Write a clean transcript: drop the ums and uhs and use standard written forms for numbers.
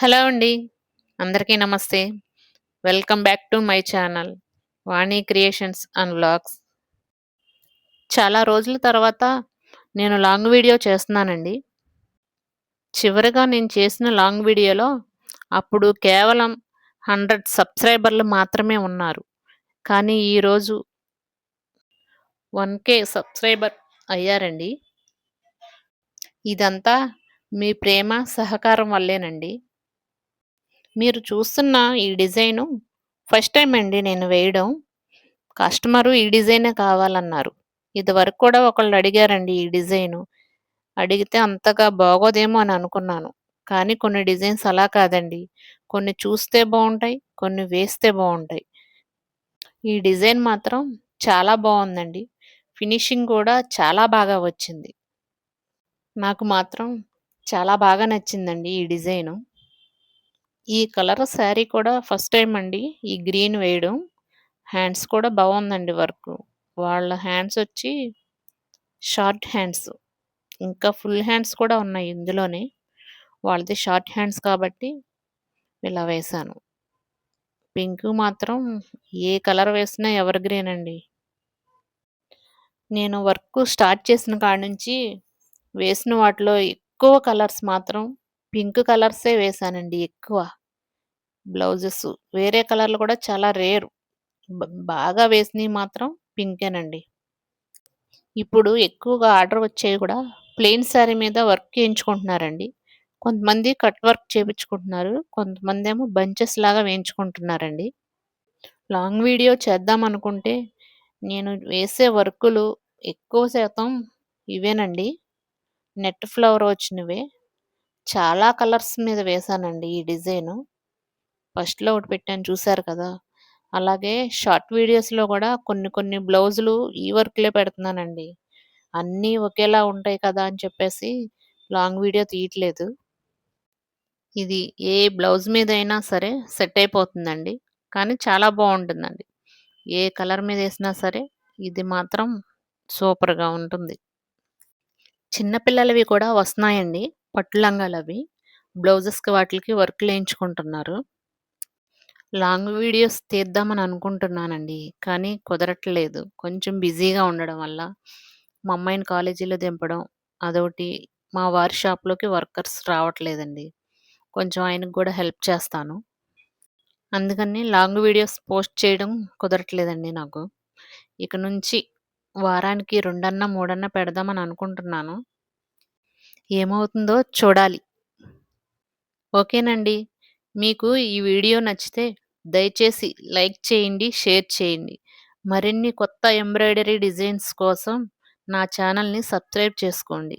Hello అండి. అందరికీ నమస్తే. Welcome back to my channel Vani creations and vlogs. చాలా రోజుల తర్వాత నేను లాంగ్ వీడియో చేస్తున్నానండి. చివరగా నేను చేసిన లాంగ్ వీడియోలో అప్పుడు కేవలం 100 సబ్‌స్క్రైబర్లు మాత్రమే ఉన్నారు. కానీ ఈరోజు 1,000 సబ్‌స్క్రైబర్ అయ్యారండి. ఇదంతా మీ ప్రేమ, సహకారం వల్లేనండి. మీరు చూస్తున్న ఈ డిజైను ఫస్ట్ టైమ్ అండి నేను వేయడం. కస్టమరు ఈ డిజైనే కావాలన్నారు. ఇదివరకు కూడా ఒకళ్ళు అడిగారండి ఈ డిజైను. అడిగితే అంతగా బాగోదేమో అని అనుకున్నాను. కానీ కొన్ని డిజైన్స్ అలా కాదండి. కొన్ని చూస్తే బావుంటాయి. కొన్ని వేస్తే బావుంటాయి. ఈ డిజైన్ మాత్రం చాలా బావుందండి. ఫినిషింగ్ కూడా చాలా బాగా వచ్చింది. నాకు మాత్రం చాలా బాగా నచ్చిందండి ఈ డిజైను. ఈ కలర్ శారీ కూడా ఫస్ట్ టైమ్ అండి ఈ గ్రీన్ వేయడం. హ్యాండ్స్ కూడా బావుందండి వర్కు. వాళ్ళ హ్యాండ్సొచ్చి షార్ట్ హ్యాండ్స్. ఇంకా ఫుల్ హ్యాండ్స్ కూడా ఉన్నాయి ఇందులోనే. వాళ్ళది షార్ట్ హ్యాండ్స్ కాబట్టి ఇలా వేశాను. పింకు మాత్రం ఏ కలర్ వేసినా ఎవర్ గ్రీన్ అండి. నేను వర్క్ స్టార్ట్ చేసిన కాడ్నుంచి వేసిన వాటిలో ఎక్కువ కలర్స్ మాత్రం పింక్ కలర్సే వేశానండి ఎక్కువ. బ్లౌజెస్ వేరే కలర్‌లు కూడా చాలా రేర్. బ బాగా వేసినయి మాత్రం పింకేనండి. ఇప్పుడు ఎక్కువగా ఆర్డర్ వచ్చేవి కూడా ప్లెయిన్ శారీ మీద వర్క్ చేయించుకుంటున్నారండి. కొంతమంది కట్ వర్క్ చేపించుకుంటున్నారు. కొంతమందేమో బంచెస్ లాగా వేయించుకుంటున్నారండి. లాంగ్ వీడియో చేద్దామనుకుంటే నేను వేసే వర్కులు ఎక్కువ శాతం ఇవేనండి. నెట్ ఫ్లవర్ వచ్చినవే. చాలా కలర్స్ మీద వేశానండి ఈ డిజైను. ఫస్ట్‌లో ఒకటి పెట్టాను చూసారు కదా! అలాగే షార్ట్ వీడియోస్‌లో కూడా కొన్ని కొన్ని బ్లౌజులు ఈ వర్క్‌లే పెడుతున్నానండి. అన్నీ ఒకేలా ఉంటాయి కదా అని చెప్పేసి లాంగ్ వీడియో తీయట్లేదు. ఇది ఏ బ్లౌజ్ మీదైనా సరే సెట్ అయిపోతుందండి. కానీ చాలా బావుంటుందండి. ఏ కలర్ మీదేసినా సరే ఇది మాత్రం సూపర్‌గా ఉంటుంది. చిన్న పిల్లలవి కూడా వస్తున్నాయండి. పట్టు లంగాలవి. బ్లౌజెస్‌కి వాటిలకి వర్కులేయించుకుంటున్నారు. లాంగ్ వీడియోస్ తీద్దామని అనుకుంటున్నానండి. కానీ కుదరట్లేదు. కొంచెం బిజీగా ఉండడం వల్ల. మా అమ్మాయిని కాలేజీలో దింపడం అదోటి. మా వారి షాప్‌లోకి వర్కర్స్ రావట్లేదండి. కొంచెం ఆయనకి గూడా హెల్ప్ చేస్తాను. అందుకని లాంగ్ వీడియోస్ పోస్ట్ చేయడం కుదరట్లేదండి నాకు. ఇక నుంచి వారానికి 2 3 పెడదామని అనుకుంటున్నాను. ఏమవుతుందో చూడాలి. ఓకేనండి. మీకు ఈ వీడియో నచ్చితే దయచేసి లైక్ చేయండి, షేర్ చేయండి. మరిన్ని కొత్త ఎంబ్రాయిడరీ డిజైన్స్ కోసం నా ఛానల్‌ని సబ్స్క్రైబ్ చేసుకోండి.